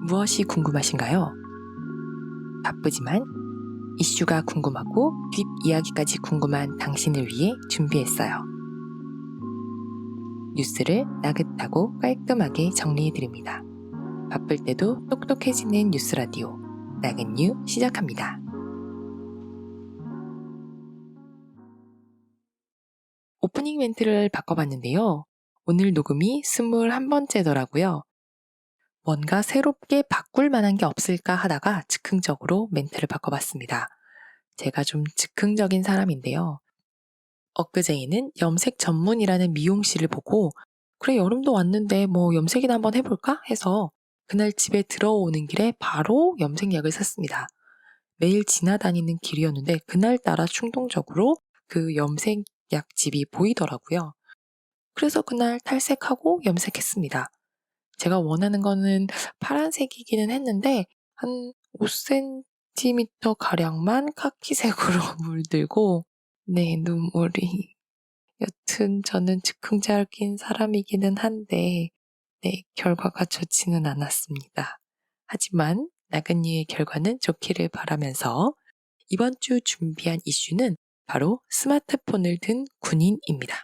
무엇이 궁금하신가요? 바쁘지만 이슈가 궁금하고 뒷이야기까지 궁금한 당신을 위해 준비했어요. 뉴스를 나긋하고 깔끔하게 정리해드립니다. 바쁠 때도 똑똑해지는 뉴스 라디오 나긋뉴 시작합니다. 오프닝 멘트를 바꿔봤는데요. 오늘 녹음이 21번째더라고요. 뭔가 새롭게 바꿀 만한 게 없을까 하다가 즉흥적으로 멘트를 바꿔봤습니다. 제가 좀 즉흥적인 사람인데요. 엊그제에는 염색 전문이라는 미용실을 보고 그래 여름도 왔는데 뭐 염색이나 한번 해볼까 해서 그날 집에 들어오는 길에 바로 염색약을 샀습니다. 매일 지나다니는 길이었는데 그날따라 충동적으로 그 염색약집이 보이더라고요. 그래서 그날 탈색하고 염색했습니다. 제가 원하는 거는 파란색이기는 했는데 한 5cm 가량만 카키색으로 물들고 눈물이 여튼 저는 즉흥적인 사람이기는 한데 결과가 좋지는 않았습니다. 하지만 나긋이의 결과는 좋기를 바라면서 이번 주 준비한 이슈는 바로 스마트폰을 든 군인입니다.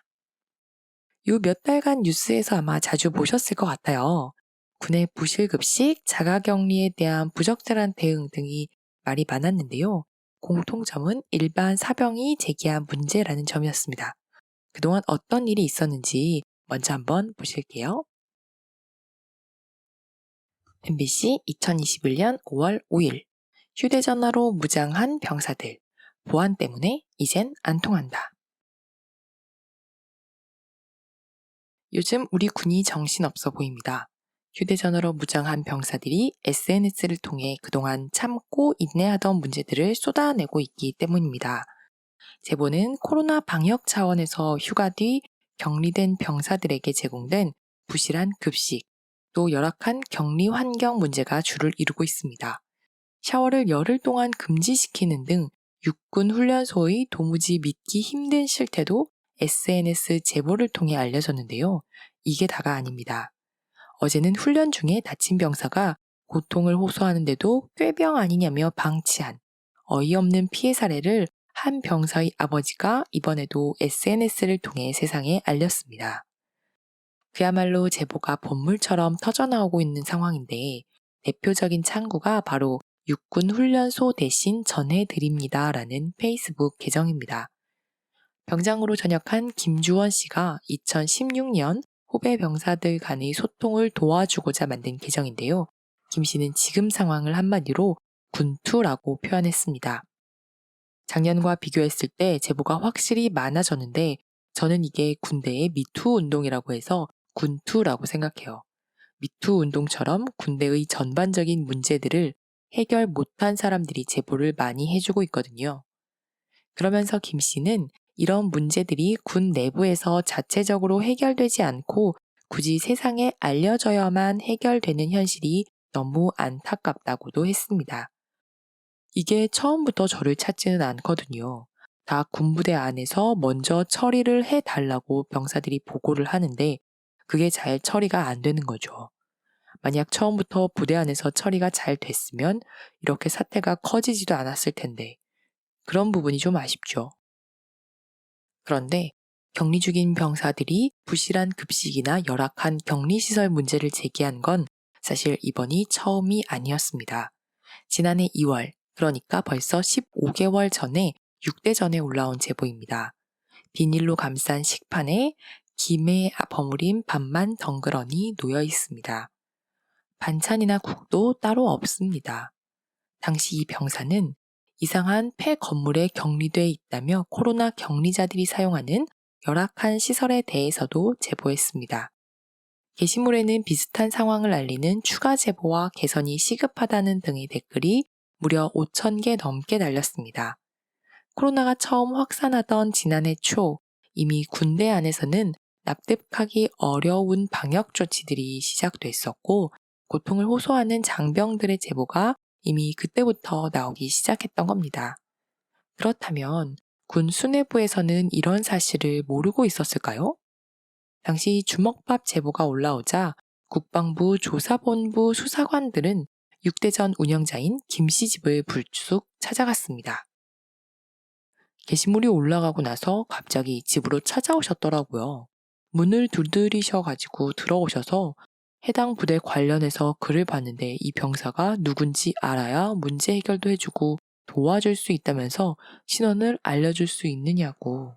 요 몇 달간 뉴스에서 아마 자주 보셨을 것 같아요. 군의 부실급식, 자가격리에 대한 부적절한 대응 등이 말이 많았는데요. 공통점은 일반 사병이 제기한 문제라는 점이었습니다. 그동안 어떤 일이 있었는지 먼저 한번 보실게요. MBC 2021년 5월 5일 휴대전화로 무장한 병사들 보안 때문에 이젠 안 통한다. 요즘 우리 군이 정신없어 보입니다. 휴대전화로 무장한 병사들이 SNS를 통해 그동안 참고 인내하던 문제들을 쏟아내고 있기 때문입니다. 제보는 코로나 방역 차원에서 휴가 뒤 격리된 병사들에게 제공된 부실한 급식, 또 열악한 격리 환경 문제가 주를 이루고 있습니다. 샤워를 열흘 동안 금지시키는 등 육군 훈련소의 도무지 믿기 힘든 실태도 SNS 제보를 통해 알려졌는데요. 이게 다가 아닙니다. 어제는 훈련 중에 다친 병사가 고통을 호소하는데도 꾀병 아니냐며 방치한 어이없는 피해 사례를 한 병사의 아버지가 이번에도 SNS를 통해 세상에 알렸습니다. 그야말로 제보가 본물처럼 터져나오고 있는 상황인데 대표적인 창구가 바로 육군 훈련소 대신 전해드립니다 라는 페이스북 계정입니다. 병장으로 전역한 김주원 씨가 2016년 후배 병사들 간의 소통을 도와주고자 만든 계정인데요. 김 씨는 지금 상황을 한마디로 군투라고 표현했습니다. 작년과 비교했을 때 제보가 확실히 많아졌는데 저는 이게 군대의 미투 운동이라고 해서 군투라고 생각해요. 미투 운동처럼 군대의 전반적인 문제들을 해결 못한 사람들이 제보를 많이 해주고 있거든요. 그러면서 김 씨는 이런 문제들이 군 내부에서 자체적으로 해결되지 않고 굳이 세상에 알려져야만 해결되는 현실이 너무 안타깝다고도 했습니다. 이게 처음부터 저를 찾지는 않거든요. 다 군부대 안에서 먼저 처리를 해달라고 병사들이 보고를 하는데 그게 잘 처리가 안 되는 거죠. 만약 처음부터 부대 안에서 처리가 잘 됐으면 이렇게 사태가 커지지도 않았을 텐데 그런 부분이 좀 아쉽죠. 그런데 격리 중인 병사들이 부실한 급식이나 열악한 격리시설 문제를 제기한 건 사실 이번이 처음이 아니었습니다. 지난해 2월, 그러니까 벌써 15개월 전에 6대전에 올라온 제보입니다. 비닐로 감싼 식판에 김에 버무린 밥만 덩그러니 놓여 있습니다. 반찬이나 국도 따로 없습니다. 당시 이 병사는 이상한 폐 건물에 격리돼 있다며 코로나 격리자들이 사용하는 열악한 시설에 대해서도 제보했습니다. 게시물에는 비슷한 상황을 알리는 추가 제보와 개선이 시급하다는 등의 댓글이 무려 5,000개 넘게 달렸습니다. 코로나가 처음 확산하던 지난해 초 이미 군대 안에서는 납득하기 어려운 방역 조치들이 시작됐었고 고통을 호소하는 장병들의 제보가 이미 그때부터 나오기 시작했던 겁니다. 그렇다면 군 수뇌부에서는 이런 사실을 모르고 있었을까요? 당시 주먹밥 제보가 올라오자 국방부 조사본부 수사관들은 육대전 운영자인 김씨 집을 불쑥 찾아갔습니다. 게시물이 올라가고 나서 갑자기 집으로 찾아오셨더라고요. 문을 두드리셔가지고 들어오셔서 해당 부대 관련해서 글을 봤는데 이 병사가 누군지 알아야 문제 해결도 해주고 도와줄 수 있다면서 신원을 알려줄 수 있느냐고.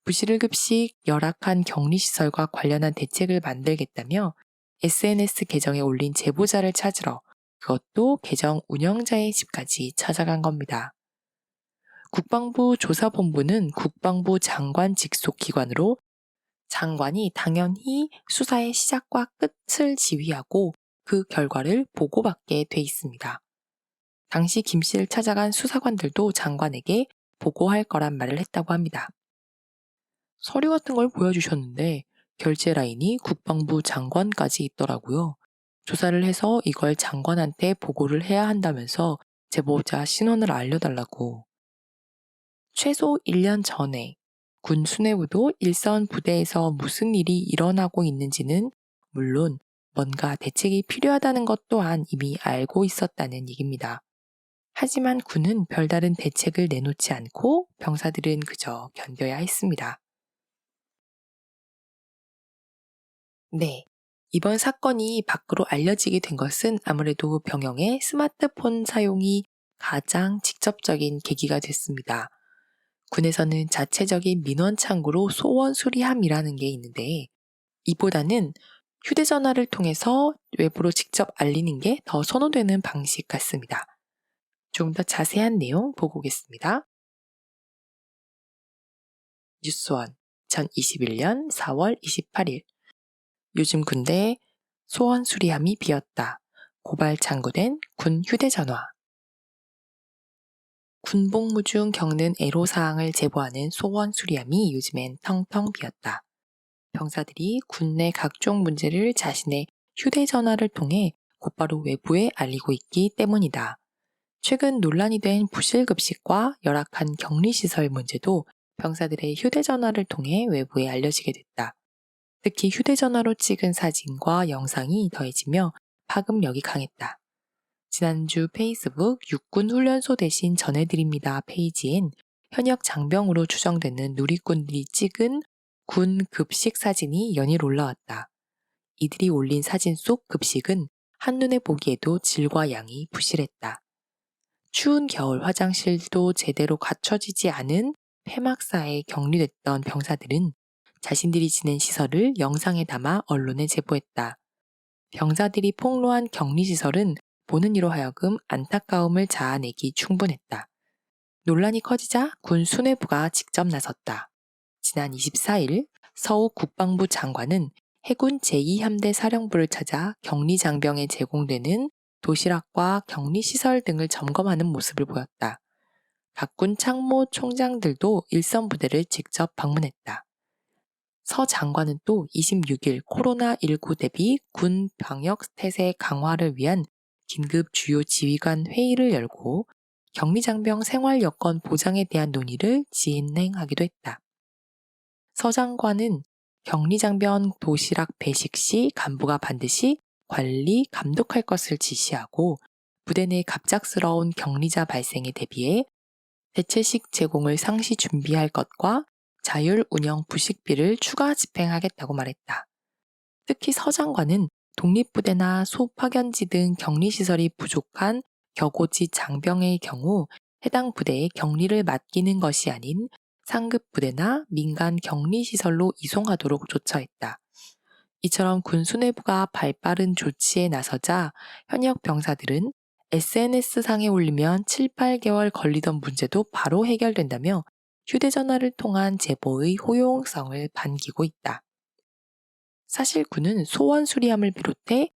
부실급식 열악한 격리시설과 관련한 대책을 만들겠다며 SNS 계정에 올린 제보자를 찾으러 그것도 계정 운영자의 집까지 찾아간 겁니다. 국방부 조사본부는 국방부 장관 직속 기관으로 장관이 당연히 수사의 시작과 끝을 지휘하고 그 결과를 보고받게 돼 있습니다. 당시 김 씨를 찾아간 수사관들도 장관에게 보고할 거란 말을 했다고 합니다. 서류 같은 걸 보여주셨는데 결제 라인이 국방부 장관까지 있더라고요. 조사를 해서 이걸 장관한테 보고를 해야 한다면서 제보자 신원을 알려달라고. 최소 1년 전에 군 수뇌부도 일선 부대에서 무슨 일이 일어나고 있는지는 물론 뭔가 대책이 필요하다는 것 또한 이미 알고 있었다는 얘기입니다. 하지만 군은 별다른 대책을 내놓지 않고 병사들은 그저 견뎌야 했습니다. 네. 이번 사건이 밖으로 알려지게 된 것은 아무래도 병영의 스마트폰 사용이 가장 직접적인 계기가 됐습니다. 군에서는 자체적인 민원 창구로 소원 수리함이라는 게 있는데 이보다는 휴대전화를 통해서 외부로 직접 알리는 게 더 선호되는 방식 같습니다. 좀 더 자세한 내용 보고 오겠습니다. 뉴스원 2021년 4월 28일 요즘 군대에 소원 수리함이 비었다. 고발 창구된 군 휴대전화. 군복무 중 겪는 애로사항을 제보하는 소원 수리함이 요즘엔 텅텅 비었다. 병사들이 군 내 각종 문제를 자신의 휴대전화를 통해 곧바로 외부에 알리고 있기 때문이다. 최근 논란이 된 부실급식과 열악한 격리시설 문제도 병사들의 휴대전화를 통해 외부에 알려지게 됐다. 특히 휴대전화로 찍은 사진과 영상이 더해지며 파급력이 강했다. 지난주 페이스북 육군훈련소 대신 전해드립니다 페이지엔 현역 장병으로 추정되는 누리꾼들이 찍은 군 급식 사진이 연일 올라왔다. 이들이 올린 사진 속 급식은 한눈에 보기에도 질과 양이 부실했다. 추운 겨울 화장실도 제대로 갖춰지지 않은 폐막사에 격리됐던 병사들은 자신들이 지낸 시설을 영상에 담아 언론에 제보했다. 병사들이 폭로한 격리시설은 보는 이로 하여금 안타까움을 자아내기 충분했다. 논란이 커지자 군 수뇌부가 직접 나섰다. 지난 24일 서욱 국방부 장관은 해군 제2함대 사령부를 찾아 격리장병에 제공되는 도시락과 격리시설 등을 점검하는 모습을 보였다. 각 군 참모 총장들도 일선 부대를 직접 방문했다. 서 장관은 또 26일 코로나19 대비 군 방역 태세 강화를 위한 긴급 주요 지휘관 회의를 열고 격리장병 생활 여건 보장에 대한 논의를 진행하기도 했다. 서 장관은 격리장병 도시락 배식 시 간부가 반드시 관리, 감독할 것을 지시하고 부대 내 갑작스러운 격리자 발생에 대비해 대체식 제공을 상시 준비할 것과 자율 운영 부식비를 추가 집행하겠다고 말했다. 특히 서 장관은 독립부대나 소파견지 등 격리시설이 부족한 격오지 장병의 경우 해당 부대에 격리를 맡기는 것이 아닌 상급 부대나 민간 격리시설로 이송하도록 조처했다. 이처럼 군 수뇌부가 발빠른 조치에 나서자 현역 병사들은 SNS상에 올리면 7, 8개월 걸리던 문제도 바로 해결된다며 휴대전화를 통한 제보의 호용성을 반기고 있다. 사실 군은 소원 수리함을 비롯해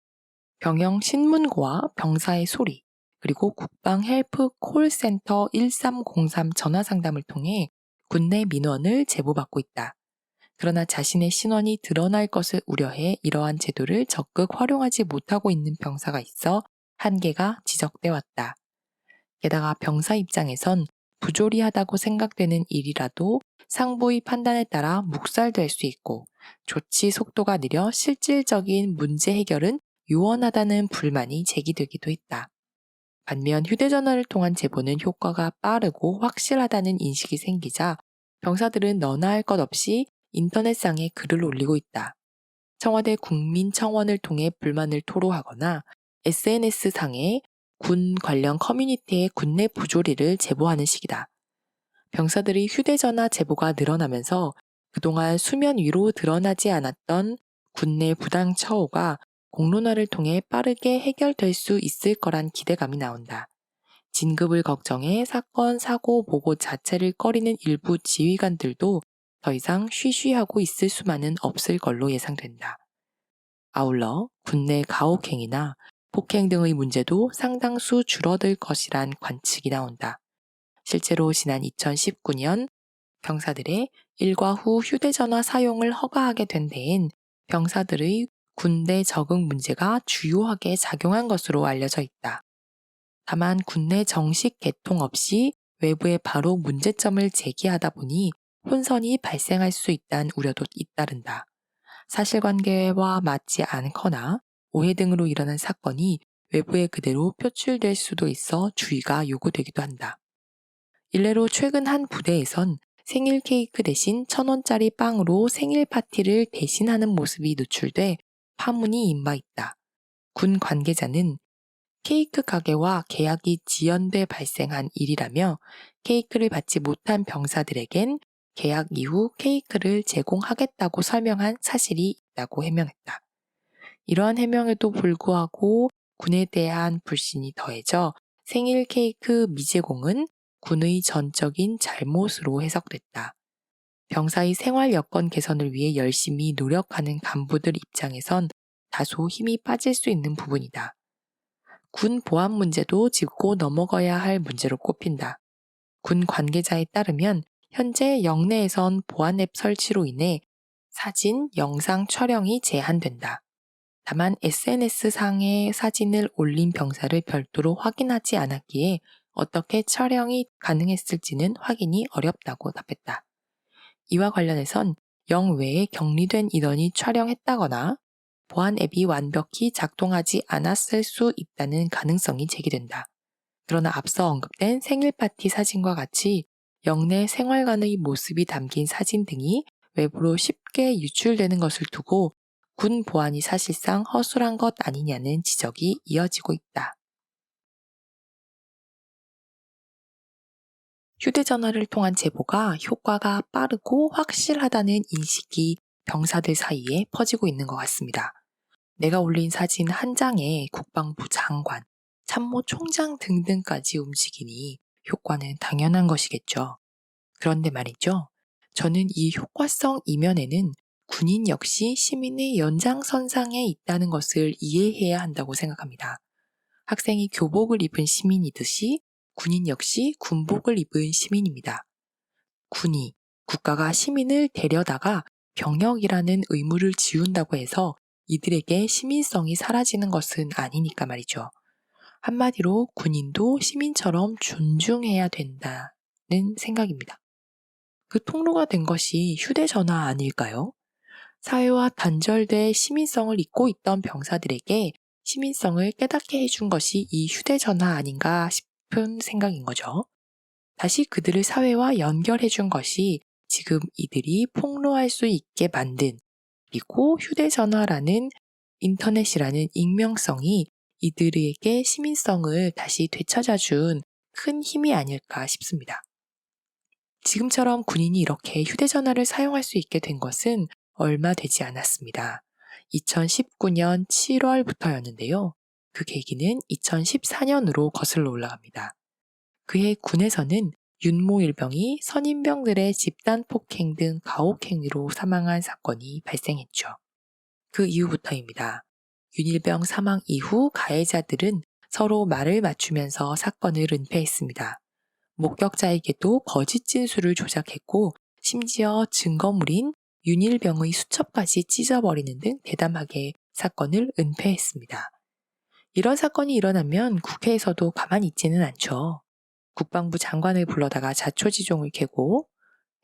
병영 신문고와 병사의 소리, 그리고 국방 헬프 콜센터 1303 전화 상담을 통해 군내 민원을 제보받고 있다. 그러나 자신의 신원이 드러날 것을 우려해 이러한 제도를 적극 활용하지 못하고 있는 병사가 있어 한계가 지적돼 왔다. 게다가 병사 입장에선 부조리하다고 생각되는 일이라도 상부의 판단에 따라 묵살될 수 있고 조치 속도가 느려 실질적인 문제 해결은 요원하다는 불만이 제기되기도 했다. 반면 휴대전화를 통한 제보는 효과가 빠르고 확실하다는 인식이 생기자 병사들은 너나 할 것 없이 인터넷상에 글을 올리고 있다. 청와대 국민청원을 통해 불만을 토로하거나 SNS상에 군 관련 커뮤니티에 군내 부조리를 제보하는 식이다. 병사들이 휴대전화 제보가 늘어나면서 그동안 수면 위로 드러나지 않았던 군내 부당 처우가 공론화를 통해 빠르게 해결될 수 있을 거란 기대감이 나온다. 진급을 걱정해 사건, 사고, 보고 자체를 꺼리는 일부 지휘관들도 더 이상 쉬쉬하고 있을 수만은 없을 걸로 예상된다. 아울러 군내 가혹행위나 폭행 등의 문제도 상당수 줄어들 것이란 관측이 나온다. 실제로 지난 2019년 병사들의 일과 후 휴대전화 사용을 허가하게 된 데엔 병사들의 군대 적응 문제가 주요하게 작용한 것으로 알려져 있다. 다만 군내 정식 개통 없이 외부에 바로 문제점을 제기하다 보니 혼선이 발생할 수 있다는 우려도 잇따른다. 사실관계와 맞지 않거나 오해 등으로 일어난 사건이 외부에 그대로 표출될 수도 있어 주의가 요구되기도 한다. 일례로 최근 한 부대에선 생일 케이크 대신 1,000원짜리 빵으로 생일 파티를 대신하는 모습이 노출돼 파문이 임박했다. 군 관계자는 케이크 가게와 계약이 지연돼 발생한 일이라며 케이크를 받지 못한 병사들에겐 계약 이후 케이크를 제공하겠다고 설명한 사실이 있다고 해명했다. 이러한 해명에도 불구하고 군에 대한 불신이 더해져 생일 케이크 미제공은 군의 전적인 잘못으로 해석됐다. 병사의 생활 여건 개선을 위해 열심히 노력하는 간부들 입장에선 다소 힘이 빠질 수 있는 부분이다. 군 보안 문제도 짚고 넘어가야 할 문제로 꼽힌다. 군 관계자에 따르면 현재 영내에선 보안 앱 설치로 인해 사진, 영상 촬영이 제한된다. 다만 SNS상에 사진을 올린 병사를 별도로 확인하지 않았기에 어떻게 촬영이 가능했을지는 확인이 어렵다고 답했다. 이와 관련해선 영외에 격리된 인원이 촬영했다거나 보안 앱이 완벽히 작동하지 않았을 수 있다는 가능성이 제기된다. 그러나 앞서 언급된 생일 파티 사진과 같이 영내 생활관의 모습이 담긴 사진 등이 외부로 쉽게 유출되는 것을 두고 군 보안이 사실상 허술한 것 아니냐는 지적이 이어지고 있다. 휴대전화를 통한 제보가 효과가 빠르고 확실하다는 인식이 병사들 사이에 퍼지고 있는 것 같습니다. 내가 올린 사진 한 장에 국방부 장관, 참모 총장 등등까지 움직이니 효과는 당연한 것이겠죠. 그런데 말이죠. 저는 이 효과성 이면에는 군인 역시 시민의 연장선상에 있다는 것을 이해해야 한다고 생각합니다. 학생이 교복을 입은 시민이듯이 군인 역시 군복을 입은 시민입니다. 군이 국가가 시민을 데려다가 병역이라는 의무를 지운다고 해서 이들에게 시민성이 사라지는 것은 아니니까 말이죠. 한마디로 군인도 시민처럼 존중해야 된다는 생각입니다. 그 통로가 된 것이 휴대전화 아닐까요? 사회와 단절돼 시민성을 잊고 있던 병사들에게 시민성을 깨닫게 해준 것이 이 휴대전화 아닌가 싶은 생각인 거죠. 다시 그들을 사회와 연결해준 것이 지금 이들이 폭로할 수 있게 만든, 그리고 휴대전화라는 인터넷이라는 익명성이 이들에게 시민성을 다시 되찾아준 큰 힘이 아닐까 싶습니다. 지금처럼 군인이 이렇게 휴대전화를 사용할 수 있게 된 것은 얼마 되지 않았습니다. 2019년 7월부터였는데요. 그 계기는 2014년으로 거슬러 올라갑니다. 그해 군에서는 윤모 일병이 선임병들의 집단 폭행 등 가혹행위로 사망한 사건이 발생했죠. 그 이후부터입니다. 윤일병 사망 이후 가해자들은 서로 말을 맞추면서 사건을 은폐했습니다. 목격자에게도 거짓 진술을 조작했고 심지어 증거물인 윤일병의 수첩까지 찢어버리는 등 대담하게 사건을 은폐했습니다. 이런 사건이 일어나면 국회에서도 가만히 있지는 않죠. 국방부 장관을 불러다가 자초지종을 캐고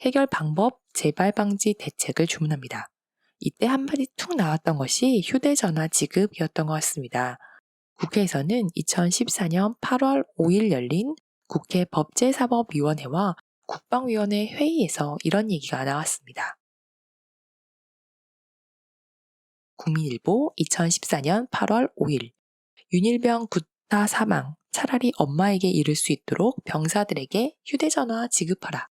해결 방법, 재발 방지 대책을 주문합니다. 이때 한마디 툭 나왔던 것이 휴대전화 지급이었던 것 같습니다. 국회에서는 2014년 8월 5일 열린 국회 법제사법위원회와 국방위원회 회의에서 이런 얘기가 나왔습니다. 국민일보 2014년 8월 5일 윤일병 구타 사망, 차라리 엄마에게 이를 수 있도록 병사들에게 휴대전화 지급하라.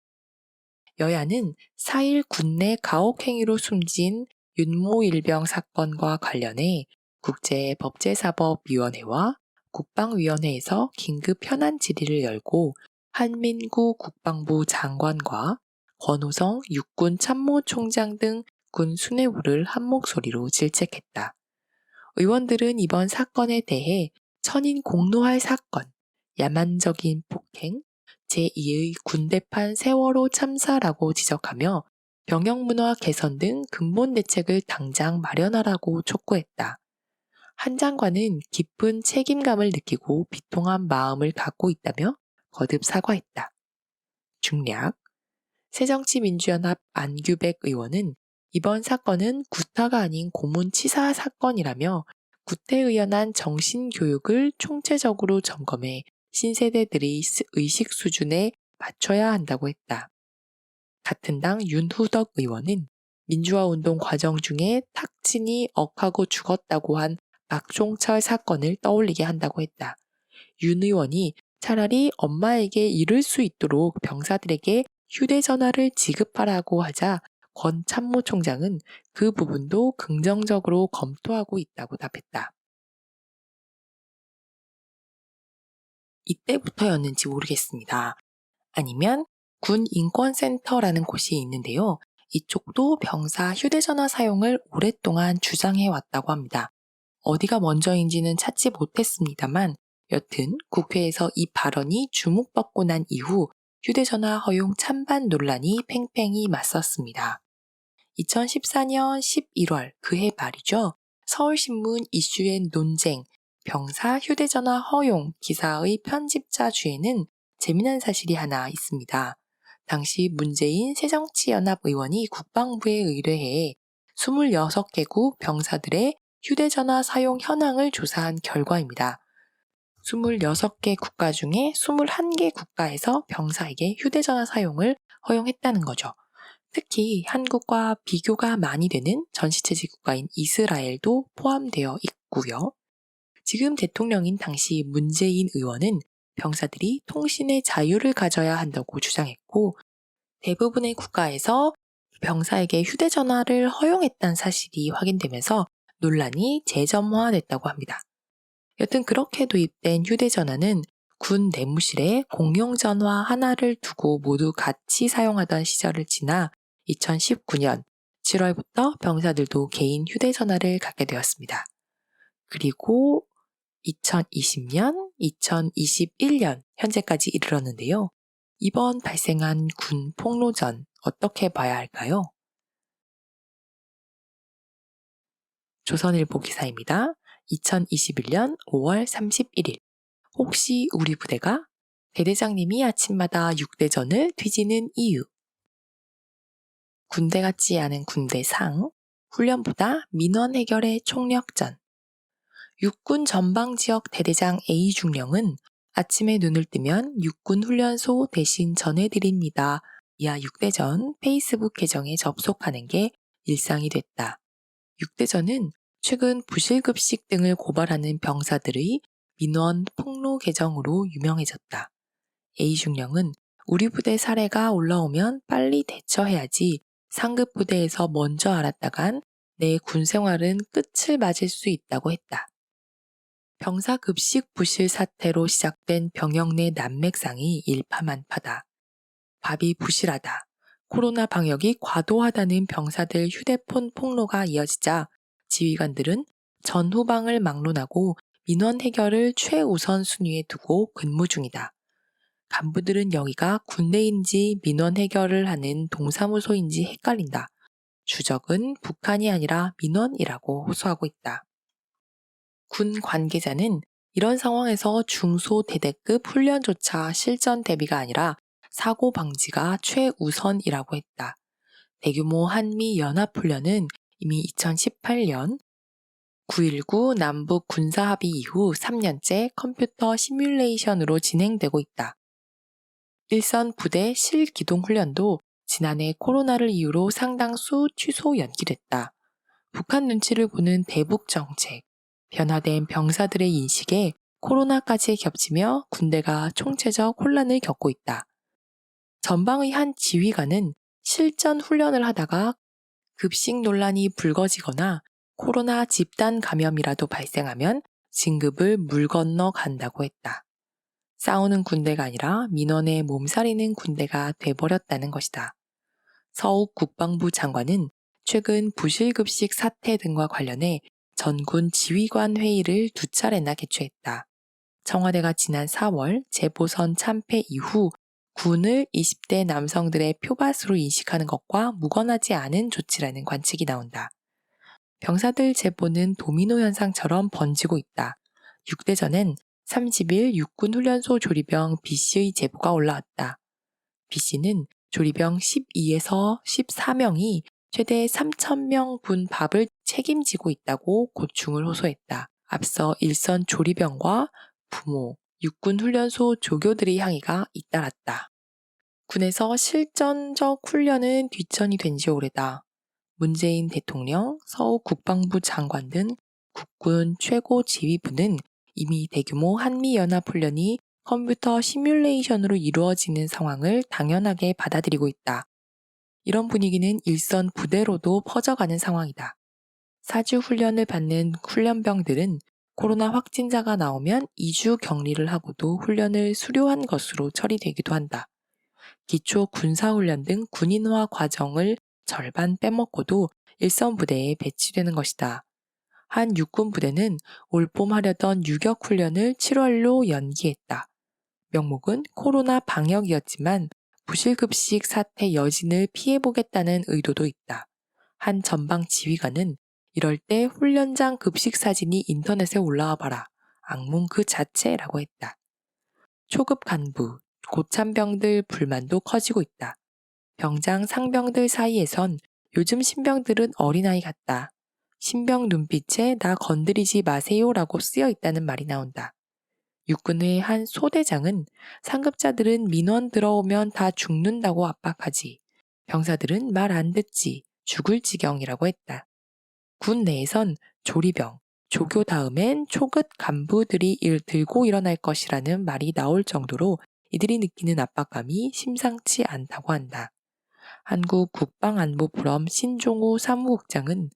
여야는 4일 군내 가혹행위로 숨진 윤모 일병 사건과 관련해 국제법제사법위원회와 국방위원회에서 긴급 현안 질의를 열고 한민구 국방부 장관과 권호성 육군 참모총장 등 군 수뇌부를 한 목소리로 질책했다. 의원들은 이번 사건에 대해 천인 공노할 사건, 야만적인 폭행, 제2의 군대판 세월호 참사라고 지적하며 병영문화 개선 등 근본 대책을 당장 마련하라고 촉구했다. 한 장관은 깊은 책임감을 느끼고 비통한 마음을 갖고 있다며 거듭 사과했다. 중략 새정치민주연합 안규백 의원은 이번 사건은 구타가 아닌 고문치사 사건이라며 구태의연한 정신교육을 총체적으로 점검해 신세대들의 의식 수준에 맞춰야 한다고 했다. 같은 당 윤후덕 의원은 민주화운동 과정 중에 탁진이 억하고 죽었다고 한 박종철 사건을 떠올리게 한다고 했다. 윤 의원이 차라리 엄마에게 이를 수 있도록 병사들에게 휴대전화를 지급하라고 하자 권 참모총장은 그 부분도 긍정적으로 검토하고 있다고 답했다. 이때부터였는지 모르겠습니다. 아니면 군인권센터라는 곳이 있는데요. 이쪽도 병사 휴대전화 사용을 오랫동안 주장해 왔다고 합니다. 어디가 먼저인지는 찾지 못했습니다만 여튼 국회에서 이 발언이 주목받고 난 이후 휴대전화 허용 찬반 논란이 팽팽히 맞섰습니다. 2014년 11월 그해 말이죠. 서울신문 이슈앤 논쟁, 병사 휴대전화 허용 기사의 편집자 주에는 재미난 사실이 하나 있습니다. 당시 문재인 새정치연합 의원이 국방부에 의뢰해 26개국 병사들의 휴대전화 사용 현황을 조사한 결과입니다. 26개 국가 중에 21개 국가에서 병사에게 휴대전화 사용을 허용했다는 거죠. 특히 한국과 비교가 많이 되는 전시체제 국가인 이스라엘도 포함되어 있고요. 지금 대통령인 당시 문재인 의원은 병사들이 통신의 자유를 가져야 한다고 주장했고 대부분의 국가에서 병사에게 휴대전화를 허용했다는 사실이 확인되면서 논란이 재점화됐다고 합니다. 여튼 그렇게 도입된 휴대전화는 군 내무실에 공용전화 하나를 두고 모두 같이 사용하던 시절을 지나 2019년 7월부터 병사들도 개인 휴대전화를 갖게 되었습니다. 그리고 2020년, 2021년 현재까지 이르렀는데요. 이번 발생한 군 폭로전 어떻게 봐야 할까요? 조선일보 기사입니다. 2021년 5월 31일. 혹시 우리 부대가 대대장님이 아침마다 6대전을 뒤지는 이유. 군대 같지 않은 군대상, 훈련보다 민원 해결의 총력전. 육군 전방지역 대대장 A중령은 아침에 눈을 뜨면 육군 훈련소 대신 전해드립니다. 이하 6대전 페이스북 계정에 접속하는 게 일상이 됐다. 6대전은 최근 부실급식 등을 고발하는 병사들의 민원 폭로 계정으로 유명해졌다. A중령은 우리 부대 사례가 올라오면 빨리 대처해야지 상급 부대에서 먼저 알았다간 내 군생활은 끝을 맞을 수 있다고 했다. 병사 급식 부실 사태로 시작된 병영 내 난맥상이 일파만파다. 밥이 부실하다. 코로나 방역이 과도하다는 병사들 휴대폰 폭로가 이어지자 지휘관들은 전후방을 막론하고 민원 해결을 최우선 순위에 두고 근무 중이다. 간부들은 여기가 군대인지 민원 해결을 하는 동사무소인지 헷갈린다. 주적은 북한이 아니라 민원이라고 호소하고 있다. 군 관계자는 이런 상황에서 중소대대급 훈련조차 실전 대비가 아니라 사고 방지가 최우선이라고 했다. 대규모 한미 연합훈련은 이미 2018년 9.19 남북 군사합의 이후 3년째 컴퓨터 시뮬레이션으로 진행되고 있다. 일선 부대 실기동 훈련도 지난해 코로나를 이유로 상당수 취소 연기됐다. 북한 눈치를 보는 대북 정책, 변화된 병사들의 인식에 코로나까지 겹치며 군대가 총체적 혼란을 겪고 있다. 전방의 한 지휘관은 실전 훈련을 하다가 급식 논란이 불거지거나 코로나 집단 감염이라도 발생하면 진급을 물 건너 간다고 했다. 싸우는 군대가 아니라 민원에 몸살이는 군대가 돼버렸다는 것이다. 서욱 국방부 장관은 최근 부실급식 사태 등과 관련해 전군 지휘관 회의를 2차례나 개최했다. 청와대가 지난 4월 재보선 참패 이후 군을 20대 남성들의 표밭으로 인식하는 것과 무관하지 않은 조치라는 관측이 나온다. 병사들 제보는 도미노 현상처럼 번지고 있다. 6대전엔 30일 육군훈련소 조리병 B씨의 제보가 올라왔다. B씨는 조리병 12에서 14명이 최대 3,000명 군 밥을 책임지고 있다고 고충을 호소했다. 앞서 일선 조리병과 부모, 육군훈련소 조교들의 항의가 잇따랐다. 군에서 실전적 훈련은 뒷전이 된 지 오래다. 문재인 대통령, 서욱 국방부 장관 등 국군 최고 지휘부는 이미 대규모 한미연합훈련이 컴퓨터 시뮬레이션으로 이루어지는 상황을 당연하게 받아들이고 있다. 이런 분위기는 일선 부대로도 퍼져가는 상황이다. 사주 훈련을 받는 훈련병들은 코로나 확진자가 나오면 2주 격리를 하고도 훈련을 수료한 것으로 처리되기도 한다. 기초 군사훈련 등 군인화 과정을 절반 빼먹고도 일선 부대에 배치되는 것이다. 한 육군 부대는 올봄 하려던 유격훈련을 7월로 연기했다. 명목은 코로나 방역이었지만 부실급식 사태 여진을 피해보겠다는 의도도 있다. 한 전방 지휘관은 이럴 때 훈련장 급식 사진이 인터넷에 올라와 봐라. 악몽 그 자체라고 했다. 초급 간부, 고참병들 불만도 커지고 있다. 병장 상병들 사이에선 요즘 신병들은 어린아이 같다. 신병 눈빛에 나 건드리지 마세요라고 쓰여 있다는 말이 나온다. 육군의 한 소대장은 상급자들은 민원 들어오면 다 죽는다고 압박하지. 병사들은 말 안 듣지. 죽을 지경이라고 했다. 군 내에선 조리병, 조교 다음엔 초급 간부들이 들고 일어날 것이라는 말이 나올 정도로 이들이 느끼는 압박감이 심상치 않다고 한다. 한국 국방안보포럼 신종우 사무국장은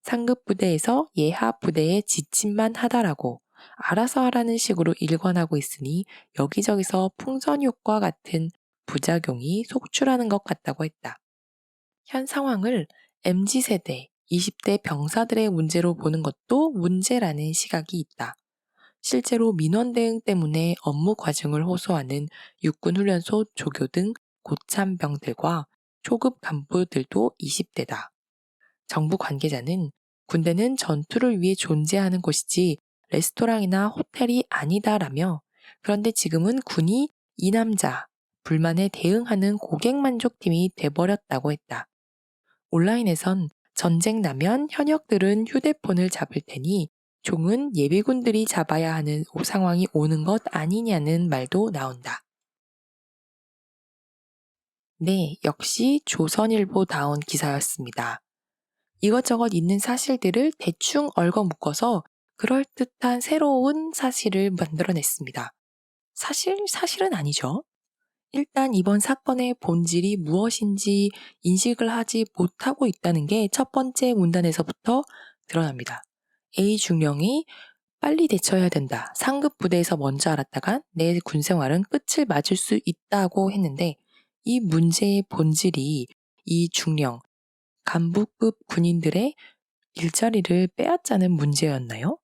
상급 부대에서 예하 부대에 지침만 하다라고 알아서 하라는 식으로 일관하고 있으니 여기저기서 풍선 효과 같은 부작용이 속출하는 것 같다고 했다. 현 상황을 MZ세대, 20대 병사들의 문제로 보는 것도 문제라는 시각이 있다. 실제로 민원 대응 때문에 업무 과중을 호소하는 육군훈련소 조교 등 고참병들과 초급 간부들도 20대다. 정부 관계자는 군대는 전투를 위해 존재하는 곳이지 레스토랑이나 호텔이 아니다라며 그런데 지금은 군이 이 남자, 불만에 대응하는 고객만족팀이 돼버렸다고 했다. 온라인에선 전쟁 나면 현역들은 휴대폰을 잡을 테니 종은 예비군들이 잡아야 하는 상황이 오는 것 아니냐는 말도 나온다. 네, 역시 조선일보다운 기사였습니다. 이것저것 있는 사실들을 대충 얽어묶어서 그럴듯한 새로운 사실을 만들어냈습니다. 사실은 아니죠. 일단 이번 사건의 본질이 무엇인지 인식을 하지 못하고 있다는 게 첫 번째 문단에서부터 드러납니다. A 중령이 빨리 대처해야 된다. 상급 부대에서 먼저 알았다간 내 군생활은 끝을 맞을 수 있다고 했는데 이 문제의 본질이 이 중령, 간부급 군인들의 일자리를 빼앗자는 문제였나요?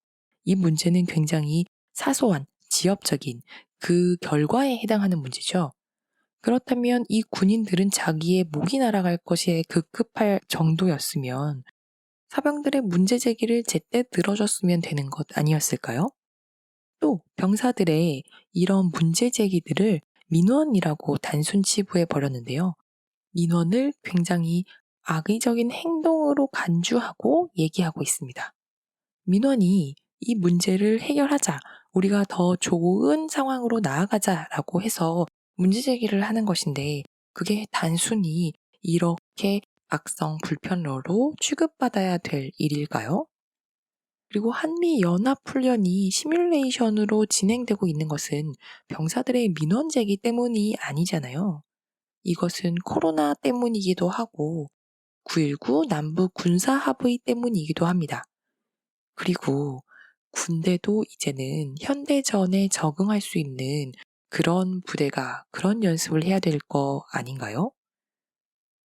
이 문제는 굉장히 사소한, 지엽적인 그 결과에 해당하는 문제죠. 그렇다면 이 군인들은 자기의 목이 날아갈 것이 급급할 정도였으면 사병들의 문제 제기를 제때 들어줬으면 되는 것 아니었을까요? 또 병사들의 이런 문제 제기들을 민원이라고 단순 치부해 버렸는데요. 민원을 굉장히 악의적인 행동으로 간주하고 얘기하고 있습니다. 민원이 이 문제를 해결하자, 우리가 더 좋은 상황으로 나아가자라고 해서 문제 제기를 하는 것인데 그게 단순히 이렇게 악성 불편러로 취급받아야 될 일일까요? 그리고 한미 연합훈련이 시뮬레이션으로 진행되고 있는 것은 병사들의 민원 제기 때문이 아니잖아요. 이것은 코로나 때문이기도 하고 9.19 남북 군사합의 때문이기도 합니다. 그리고 군대도 이제는 현대전에 적응할 수 있는 그런 부대가 그런 연습을 해야 될 거 아닌가요?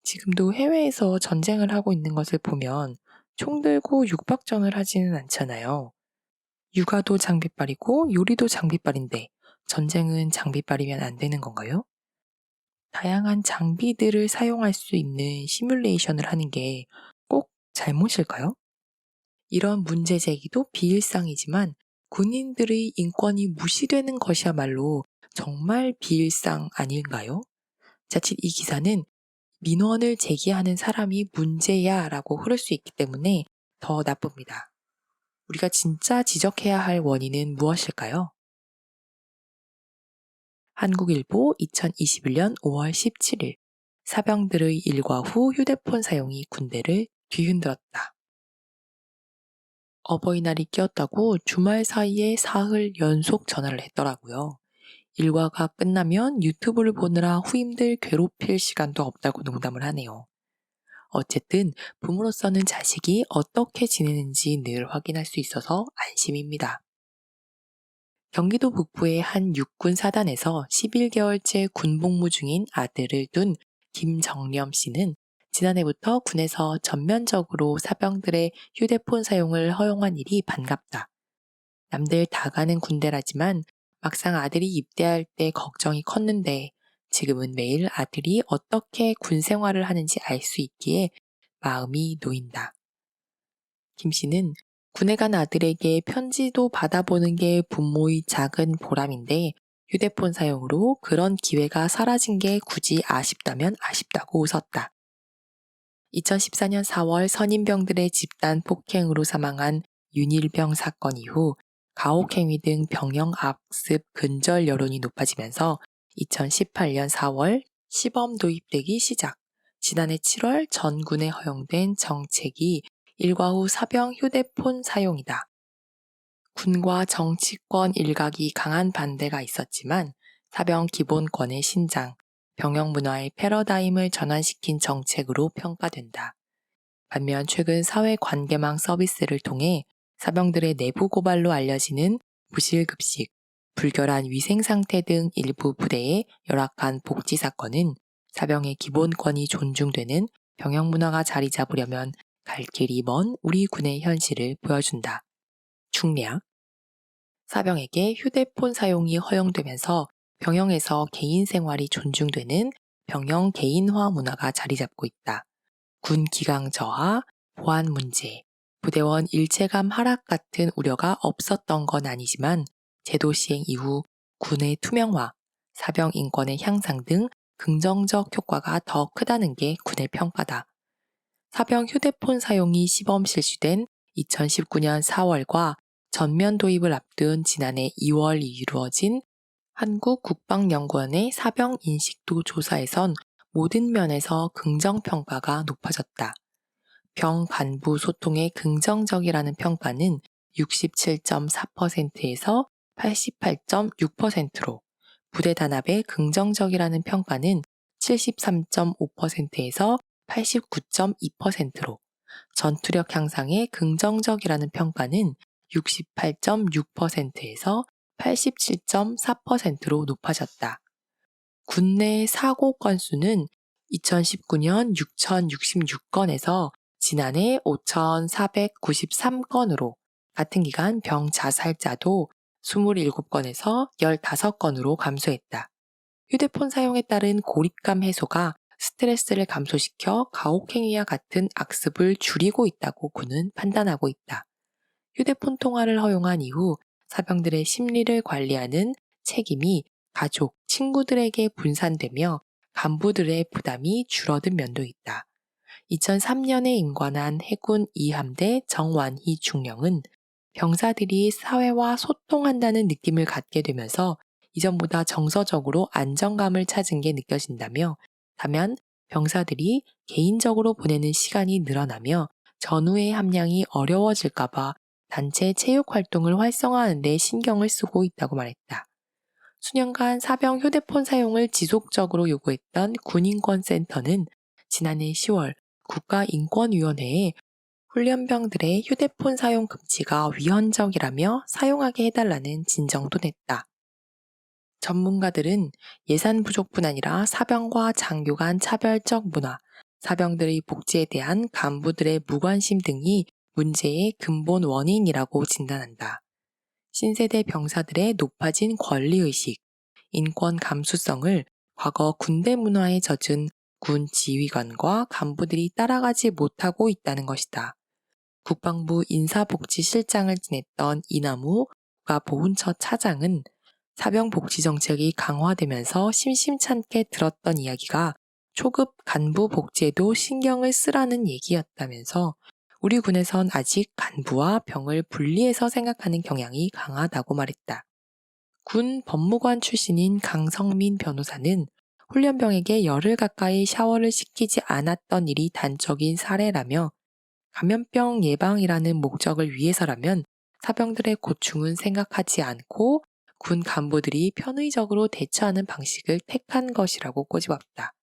지금도 해외에서 전쟁을 하고 있는 것을 보면 총 들고 육박전을 하지는 않잖아요. 육아도 장비빨이고 요리도 장비빨인데 전쟁은 장비빨이면 안 되는 건가요? 다양한 장비들을 사용할 수 있는 시뮬레이션을 하는 게 꼭 잘못일까요? 이런 문제 제기도 비일상이지만 군인들의 인권이 무시되는 것이야말로 정말 비일상 아닌가요? 자칫 이 기사는 민원을 제기하는 사람이 문제야 라고 흐를 수 있기 때문에 더 나쁩니다. 우리가 진짜 지적해야 할 원인은 무엇일까요? 한국일보 2021년 5월 17일 사병들의 일과 후 휴대폰 사용이 군대를 뒤흔들었다. 어버이날이 끼었다고 주말 사이에 사흘 연속 전화를 했더라고요. 일과가 끝나면 유튜브를 보느라 후임들 괴롭힐 시간도 없다고 농담을 하네요. 어쨌든 부모로서는 자식이 어떻게 지내는지 늘 확인할 수 있어서 안심입니다. 경기도 북부의 한 육군 사단에서 11개월째 군복무 중인 아들을 둔 김정렴 씨는 지난해부터 군에서 전면적으로 사병들의 휴대폰 사용을 허용한 일이 반갑다. 남들 다 가는 군대라지만 막상 아들이 입대할 때 걱정이 컸는데 지금은 매일 아들이 어떻게 군 생활을 하는지 알 수 있기에 마음이 놓인다. 김 씨는 군에 간 아들에게 편지도 받아보는 게 부모의 작은 보람인데 휴대폰 사용으로 그런 기회가 사라진 게 굳이 아쉽다면 아쉽다고 웃었다. 2014년 4월 선임병들의 집단 폭행으로 사망한 윤일병 사건 이후 가혹행위 등 병영 악습 근절 여론이 높아지면서 2018년 4월 시범 도입되기 시작. 지난해 7월 전군에 허용된 정책이 일과 후 사병 휴대폰 사용이다. 군과 정치권 일각이 강한 반대가 있었지만 사병 기본권의 신장, 병영 문화의 패러다임을 전환시킨 정책으로 평가된다. 반면 최근 사회관계망 서비스를 통해 사병들의 내부 고발로 알려지는 부실급식, 불결한 위생 상태 등 일부 부대의 열악한 복지 사건은 사병의 기본권이 존중되는 병영 문화가 자리 잡으려면 갈 길이 먼 우리 군의 현실을 보여준다. 충략. 사병에게 휴대폰 사용이 허용되면서 병영에서 개인 생활이 존중되는 병영 개인화 문화가 자리 잡고 있다. 군 기강 저하, 보안 문제, 부대원 일체감 하락 같은 우려가 없었던 건 아니지만 제도 시행 이후 군의 투명화, 사병 인권의 향상 등 긍정적 효과가 더 크다는 게 군의 평가다. 사병 휴대폰 사용이 시범 실시된 2019년 4월과 전면 도입을 앞둔 지난해 2월 이루어진 한국국방연구원의 사병 인식도 조사에선 모든 면에서 긍정평가가 높아졌다. 병 간부 소통에 긍정적이라는 평가는 67.4%에서 88.6%로, 부대 단합에 긍정적이라는 평가는 73.5%에서 89.2%로, 전투력 향상에 긍정적이라는 평가는 68.6%에서 87.4%로 높아졌다. 군내 사고 건수는 2019년 6,066건에서 지난해 5,493건으로 같은 기간 병 자살자도 27건에서 15건으로 감소했다. 휴대폰 사용에 따른 고립감 해소가 스트레스를 감소시켜 가혹행위와 같은 악습을 줄이고 있다고 군은 판단하고 있다. 휴대폰 통화를 허용한 이후 사병들의 심리를 관리하는 책임이 가족, 친구들에게 분산되며 간부들의 부담이 줄어든 면도 있다. 2003년에 임관한 해군 2함대 정완희 중령은 병사들이 사회와 소통한다는 느낌을 갖게 되면서 이전보다 정서적으로 안정감을 찾은 게 느껴진다며, 다만 병사들이 개인적으로 보내는 시간이 늘어나며 전후의 함량이 어려워질까봐 단체 체육 활동을 활성화하는 데 신경을 쓰고 있다고 말했다. 수년간 사병 휴대폰 사용을 지속적으로 요구했던 군인권센터는 지난해 10월 국가인권위원회에 훈련병들의 휴대폰 사용 금지가 위헌적이라며 사용하게 해달라는 진정도 냈다. 전문가들은 예산 부족뿐 아니라 사병과 장교 간 차별적 문화, 사병들의 복지에 대한 간부들의 무관심 등이 문제의 근본 원인이라고 진단한다. 신세대 병사들의 높아진 권리의식, 인권 감수성을 과거 군대 문화에 젖은 군 지휘관과 간부들이 따라가지 못하고 있다는 것이다. 국방부 인사복지실장을 지냈던 이남우 국가보훈처 차장은 사병 복지 정책이 강화되면서 심심찮게 들었던 이야기가 초급 간부 복지에도 신경을 쓰라는 얘기였다면서 우리 군에선 아직 간부와 병을 분리해서 생각하는 경향이 강하다고 말했다. 군 법무관 출신인 강성민 변호사는 훈련병에게 열흘 가까이 샤워를 시키지 않았던 일이 단적인 사례라며, 감염병 예방이라는 목적을 위해서라면 사병들의 고충은 생각하지 않고 군 간부들이 편의적으로 대처하는 방식을 택한 것이라고 꼬집었다.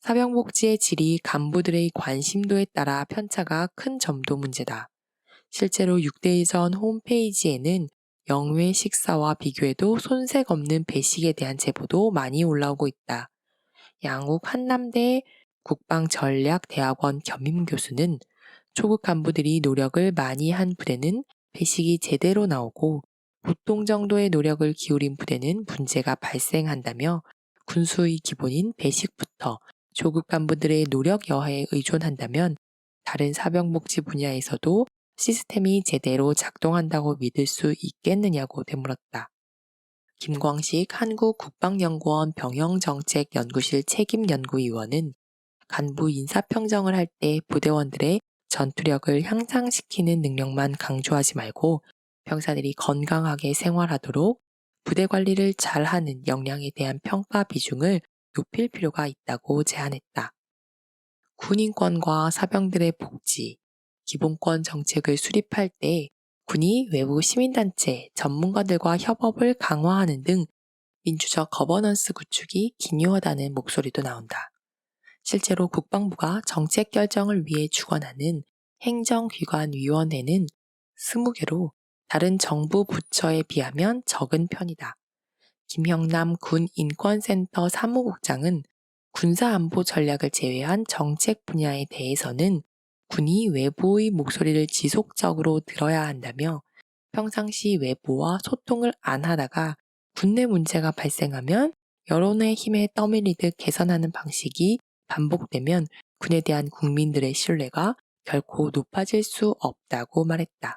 사병복지의 질이 간부들의 관심도에 따라 편차가 큰 점도 문제다. 실제로 6대1전 홈페이지에는 영외 식사와 비교해도 손색 없는 배식에 대한 제보도 많이 올라오고 있다. 양욱 한남대 국방전략대학원 겸임 교수는 초급 간부들이 노력을 많이 한 부대는 배식이 제대로 나오고 보통 정도의 노력을 기울인 부대는 문제가 발생한다며, 군수의 기본인 배식부터 조급 간부들의 노력 여하에 의존한다면 다른 사병복지 분야에서도 시스템이 제대로 작동한다고 믿을 수 있겠느냐고 되물었다. 김광식 한국국방연구원 병영정책연구실 책임연구위원은 간부 인사평정을 할 때 부대원들의 전투력을 향상시키는 능력만 강조하지 말고 병사들이 건강하게 생활하도록 부대 관리를 잘하는 역량에 대한 평가 비중을 높일 필요가 있다고 제안했다. 군인권과 사병들의 복지, 기본권 정책을 수립할 때 군이 외부 시민단체, 전문가들과 협업을 강화하는 등 민주적 거버넌스 구축이 기요하다는 목소리도 나온다. 실제로 국방부가 정책 결정을 위해 주관하는 행정기관위원회는 20개로 다른 정부 부처에 비하면 적은 편이다. 김형남 군인권센터 사무국장은 군사안보 전략을 제외한 정책 분야에 대해서는 군이 외부의 목소리를 지속적으로 들어야 한다며, 평상시 외부와 소통을 안 하다가 군내 문제가 발생하면 여론의 힘에 떠밀리듯 개선하는 방식이 반복되면 군에 대한 국민들의 신뢰가 결코 높아질 수 없다고 말했다.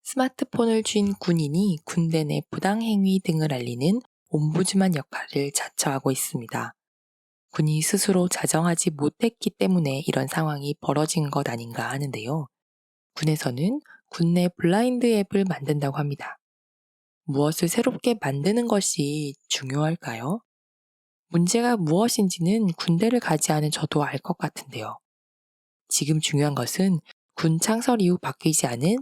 스마트폰을 쥔 군인이 군대 내 부당행위 등을 알리는 옴부즈만 역할을 자처하고 있습니다. 군이 스스로 자정하지 못했기 때문에 이런 상황이 벌어진 것 아닌가 하는데요. 군에서는 군내 블라인드 앱을 만든다고 합니다. 무엇을 새롭게 만드는 것이 중요할까요? 문제가 무엇인지는 군대를 가지 않은 저도 알 것 같은데요. 지금 중요한 것은 군 창설 이후 바뀌지 않은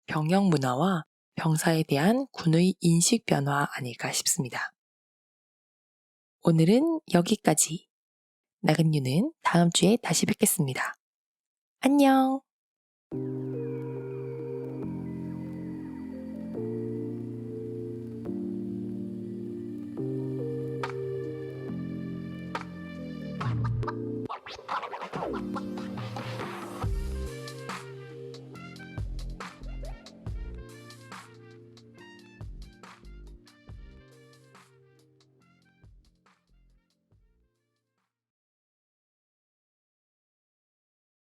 병영 문화와 병사에 대한 군의 인식 변화 아닐까 싶습니다. 오늘은 여기까지. 나근유는 다음 주에 다시 뵙겠습니다. 안녕!